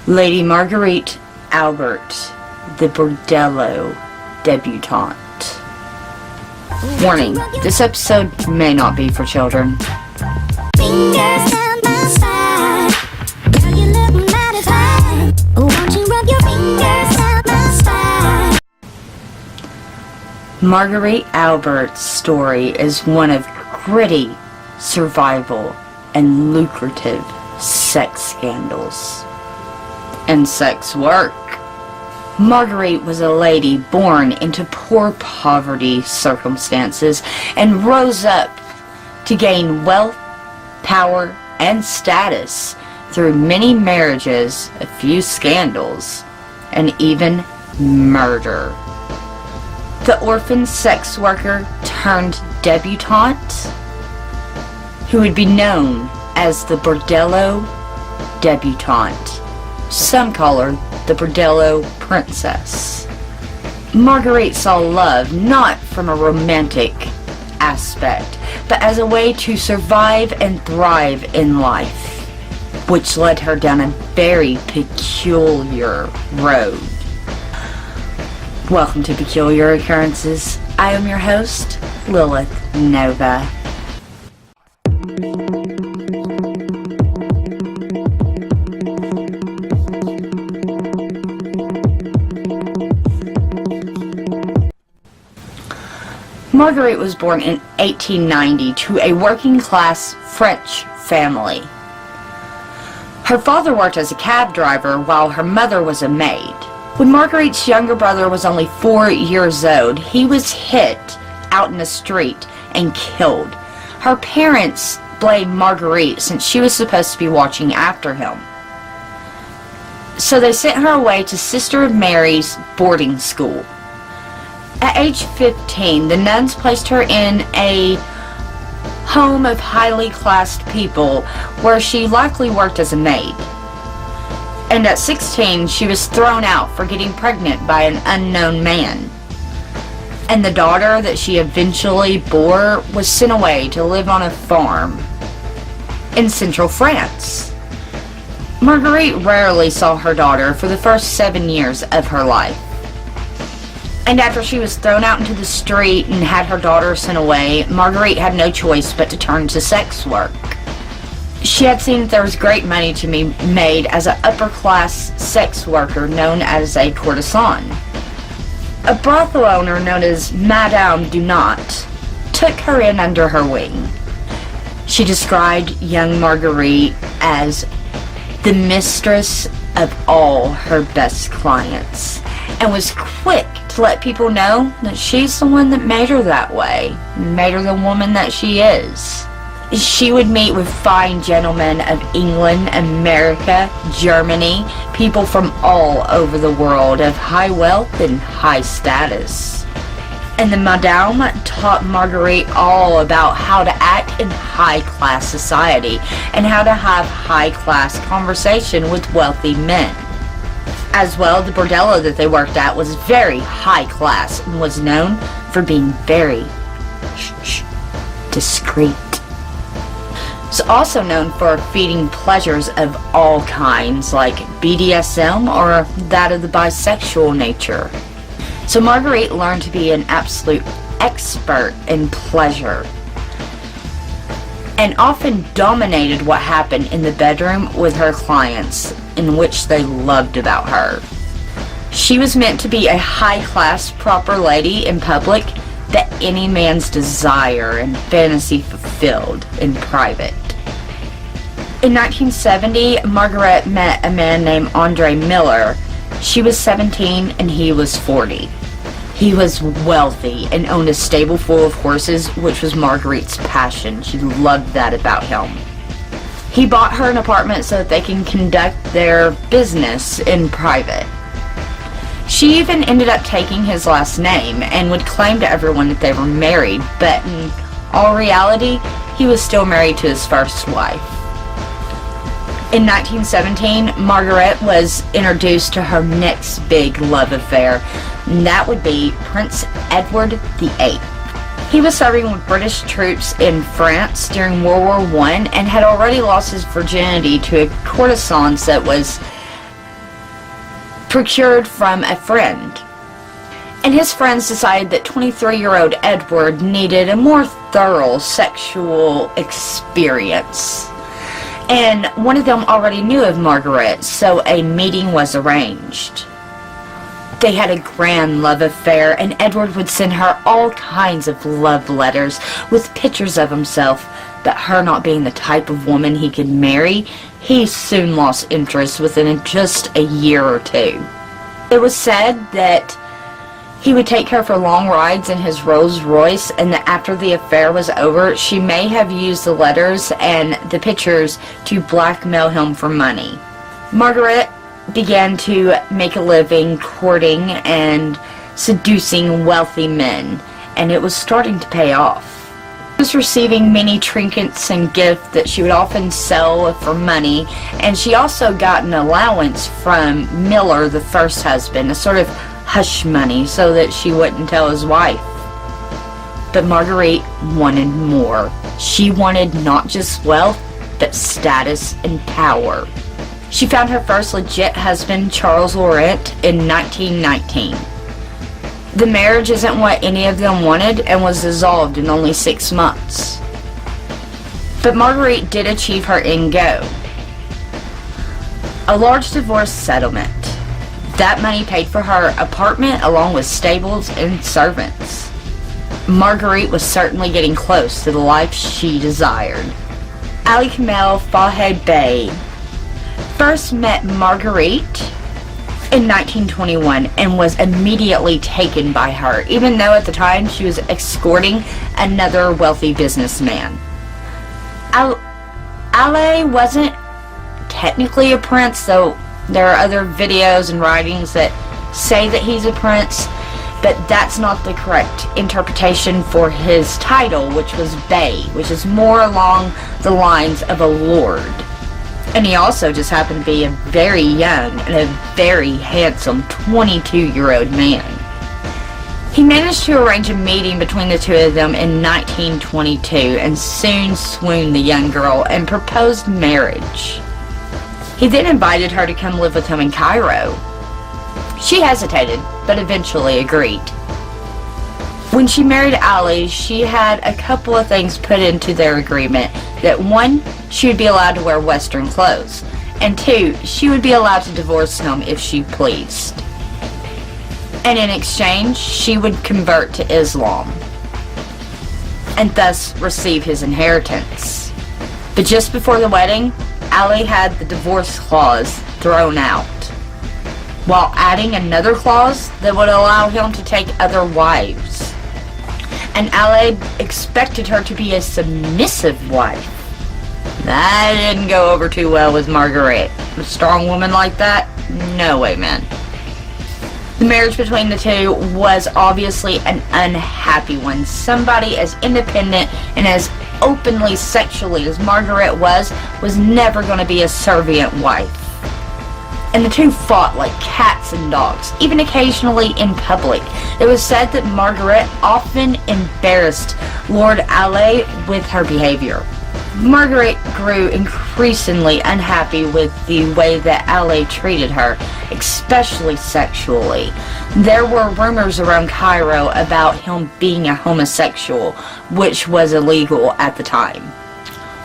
Lady Marguerite Alibert, the Bordello Debutante. Warning, this episode may not be for children. Fingers down my side. Girl, you look mighty fine. Won't you rub your fingers down my side? Marguerite Alibert's story is one of gritty survival and lucrative sex scandals and sex work. Marguerite was a lady born into poor poverty circumstances and rose up to gain wealth, power, and status through many marriages, a few scandals, and even murder. The orphan sex worker turned debutante, who would be known as the Bordello Debutante. Some call her the Bordello Princess. Marguerite saw love not from a romantic aspect, but as a way to survive and thrive in life, which led her down a very peculiar road. Welcome to Peculiar Occurrences. I am your host, Lilith Nova. Marguerite was born in 1890 to a working-class French family. Her father worked as a cab driver while her mother was a maid. When Marguerite's younger brother was only 4 years old, he was hit out in the street and killed. Her parents blamed Marguerite since she was supposed to be watching after him. So they sent her away to Sister of Mary's boarding school. At age 15, the nuns placed her in a home of highly classed people where she likely worked as a maid. And at 16, she was thrown out for getting pregnant by an unknown man. And the daughter that she eventually bore was sent away to live on a farm in central France. Marguerite rarely saw her daughter for the first 7 years of her life. And after she was thrown out into the street and had her daughter sent away, Marguerite had no choice but to turn to sex work. She had seen that there was great money to be made as an upper-class sex worker known as a courtesan. A brothel owner known as Madame Dunant took her in under her wing. She described young Marguerite as the mistress of all her best clients, and was quick to let people know that she's the one that made her that way, made her the woman that she is. She would meet with fine gentlemen of England, America, Germany, people from all over the world of high wealth and high status. And the Madame taught Marguerite all about how to act in high-class society and how to have high-class conversation with wealthy men. As well, the bordello that they worked at was very high class and was known for being very discreet. It's also known for feeding pleasures of all kinds, like BDSM or that of the bisexual nature. So Marguerite learned to be an absolute expert in pleasure, and often dominated what happened in the bedroom with her clients, in which they loved about her. She was meant to be a high-class, proper lady in public that any man's desire and fantasy fulfilled in private. In 1970, Marguerite met a man named Andre Miller. She was 17 and he was 40. He was wealthy and owned a stable full of horses, which was Marguerite's passion. She loved that about him. He bought her an apartment so that they can conduct their business in private. She even ended up taking his last name and would claim to everyone that they were married, but in all reality, he was still married to his first wife. In 1917, Marguerite was introduced to her next big love affair, and that would be Prince Edward VIII. He was serving with British troops in France during World War I and had already lost his virginity to a courtesan that was procured from a friend. And his friends decided that 23-year-old Edward needed a more thorough sexual experience. And one of them already knew of Marguerite, so a meeting was arranged. They had a grand love affair, and Edward would send her all kinds of love letters with pictures of himself, but her not being the type of woman he could marry, he soon lost interest within just a year or two. It was said that he would take her for long rides in his Rolls Royce, and that after the affair was over, she may have used the letters and the pictures to blackmail him for money. Marguerite began to make a living courting and seducing wealthy men, and it was starting to pay off. She was receiving many trinkets and gifts that she would often sell for money, and she also got an allowance from Miller, the first husband, a sort of hush money so that she wouldn't tell his wife. But Marguerite wanted more. She wanted not just wealth, but status and power. She found her first legit husband, Charles Laurent, in 1919. The marriage isn't what any of them wanted and was dissolved in only 6 months. But Marguerite did achieve her end goal: a large divorce settlement. That money paid for her apartment along with stables and servants. Marguerite was certainly getting close to the life she desired. Ali Kamel Fahed Bey first met Marguerite in 1921 and was immediately taken by her, even though at the time she was escorting another wealthy businessman. Ali wasn't technically a prince, though there are other videos and writings that say that he's a prince, but that's not the correct interpretation for his title, which was Bey, which is more along the lines of a lord. And he also just happened to be a very young and a very handsome 22-year-old man. He managed to arrange a meeting between the two of them in 1922 and soon swooned the young girl and proposed marriage. He then invited her to come live with him in Cairo. She hesitated, but eventually agreed. When she married Ali, she had a couple of things put into their agreement. That 1, she would be allowed to wear Western clothes, and 2, she would be allowed to divorce him if she pleased. And in exchange, she would convert to Islam, and thus receive his inheritance. But just before the wedding, Ali had the divorce clause thrown out, while adding another clause that would allow him to take other wives. And Ali expected her to be a submissive wife. That didn't go over too well with Marguerite. A strong woman like that? No way, man. The marriage between the two was obviously an unhappy one. Somebody as independent and as openly sexually as Marguerite was never going to be a servient wife. And the two fought like cats and dogs, even occasionally in public. It was said that Marguerite often embarrassed Lord Ali with her behavior. Marguerite grew increasingly unhappy with the way that Ali treated her, especially sexually. There were rumors around Cairo about him being a homosexual, which was illegal at the time.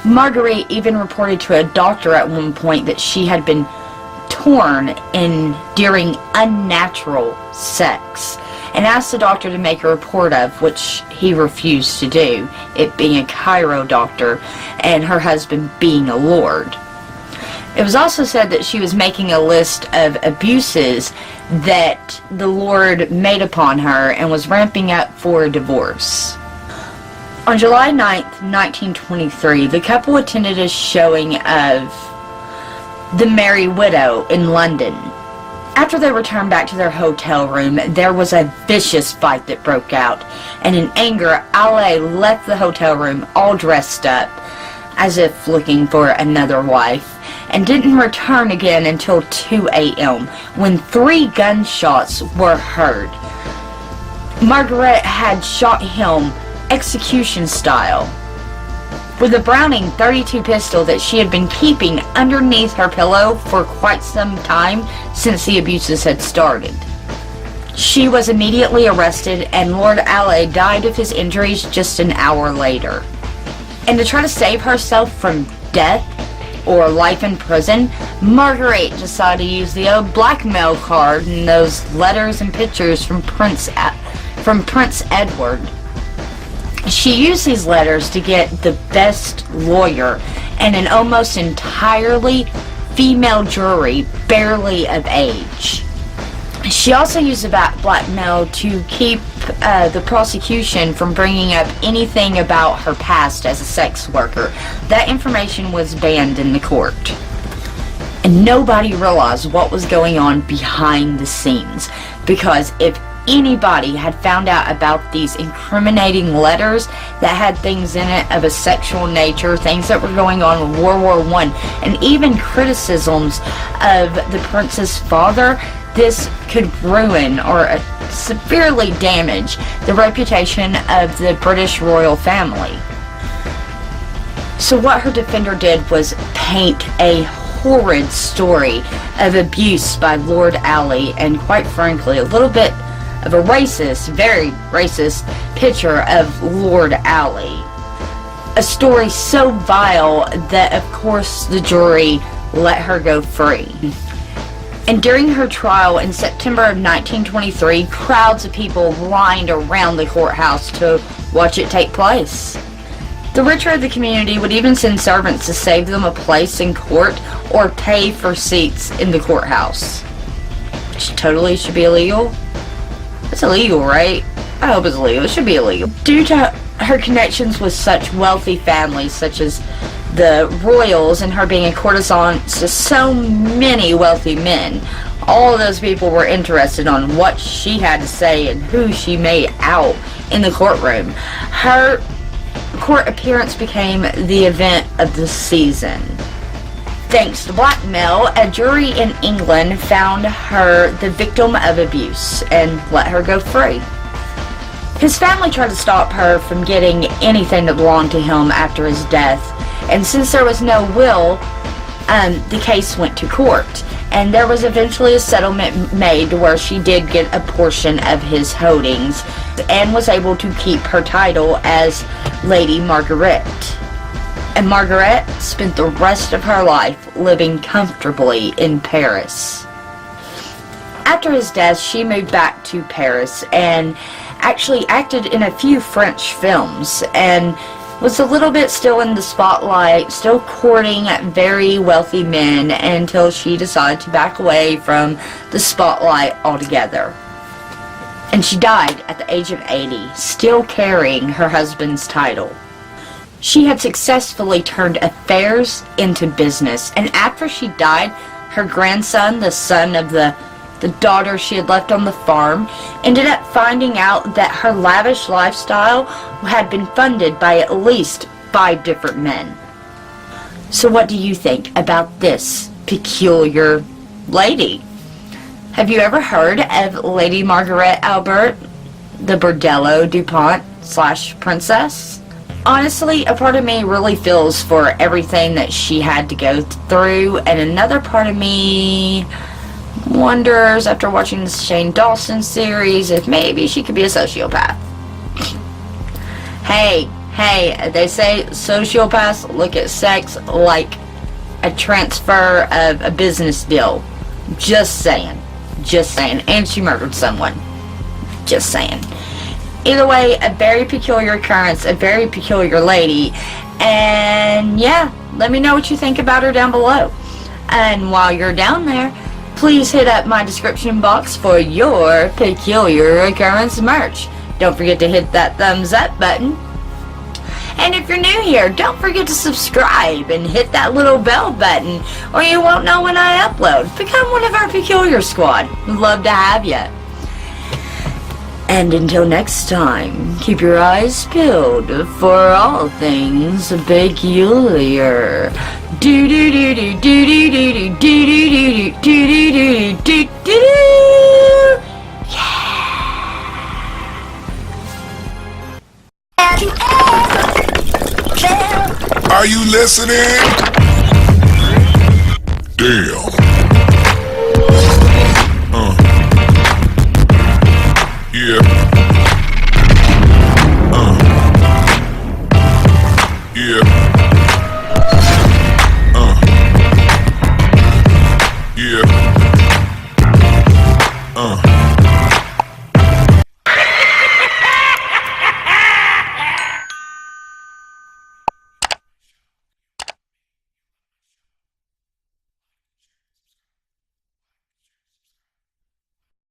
Marguerite even reported to a doctor at one point that she had been torn during unnatural sex, and asked the doctor to make a report of, which he refused to do, it being a Cairo doctor and her husband being a lord. It was also said that she was making a list of abuses that the lord made upon her and was ramping up for a divorce. On July 9th, 1923, the couple attended a showing of The Merry Widow in London. After they returned back to their hotel room, there was a vicious fight that broke out, and in anger, Ali left the hotel room all dressed up, as if looking for another wife, and didn't return again until 2 a.m., when 3 gunshots were heard. Marguerite had shot him execution style. with a Browning .32 pistol that she had been keeping underneath her pillow for quite some time since the abuses had started. She was immediately arrested, and Lord Alibert died of his injuries just an hour later. And to try to save herself from death or life in prison, Marguerite decided to use the old blackmail card and those letters and pictures from Prince Edward. She used these letters to get the best lawyer and an almost entirely female jury, barely of age. She also used the blackmail to keep the prosecution from bringing up anything about her past as a sex worker. That information was banned in the court. And nobody realized what was going on behind the scenes, because if anybody had found out about these incriminating letters that had things in it of a sexual nature, things that were going on in World War I, and even criticisms of the prince's father, this could ruin or severely damage the reputation of the British royal family. So what her defender did was paint a horrid story of abuse by Lord Allie, and quite frankly, a little bit of a racist, very racist picture of Lord Allie. A story so vile that, of course, the jury let her go free. And during her trial in September of 1923, crowds of people lined around the courthouse to watch it take place. The richer of the community would even send servants to save them a place in court or pay for seats in the courthouse. Which totally should be illegal. It's illegal, right? I hope it's illegal. It should be illegal. Due to her connections with such wealthy families, such as the royals, and her being a courtesan to so many wealthy men, all of those people were interested on what she had to say and who she made out in the courtroom. Her court appearance became the event of the season. Thanks to blackmail, a jury in England found her the victim of abuse and let her go free. His family tried to stop her from getting anything that belonged to him after his death, and since there was no will, the case went to court, and there was eventually a settlement made where she did get a portion of his holdings and was able to keep her title as Lady Marguerite. And Marguerite spent the rest of her life living comfortably in Paris. After his death, she moved back to Paris and actually acted in a few French films, and was a little bit still in the spotlight, still courting very wealthy men, until she decided to back away from the spotlight altogether. And she died at the age of 80, still carrying her husband's title. She had successfully turned affairs into business, and after she died, her grandson, the son of the daughter she had left on the farm, ended up finding out that her lavish lifestyle had been funded by at least 5 different men. So what do you think about this peculiar lady? Have you ever heard of Lady Marguerite Alibert, the Bordello Debutante / princess? Honestly, a part of me really feels for everything that she had to go through, and another part of me wonders, after watching the Shane Dawson series, if maybe she could be a sociopath. Hey, they say sociopaths look at sex like a transfer of a business deal. Just saying. And she murdered someone. Just saying. Either way, a very peculiar occurrence, a very peculiar lady, and yeah, let me know what you think about her down below. And while you're down there, please hit up my description box for your peculiar occurrence merch. Don't forget to hit that thumbs up button. And if you're new here, don't forget to subscribe and hit that little bell button, or you won't know when I upload. Become one of our peculiar squad. We'd love to have you. And until next time, keep your eyes peeled for all things peculiar. Do do do do do do do do do do do do do do. Yeah. listening? Damn.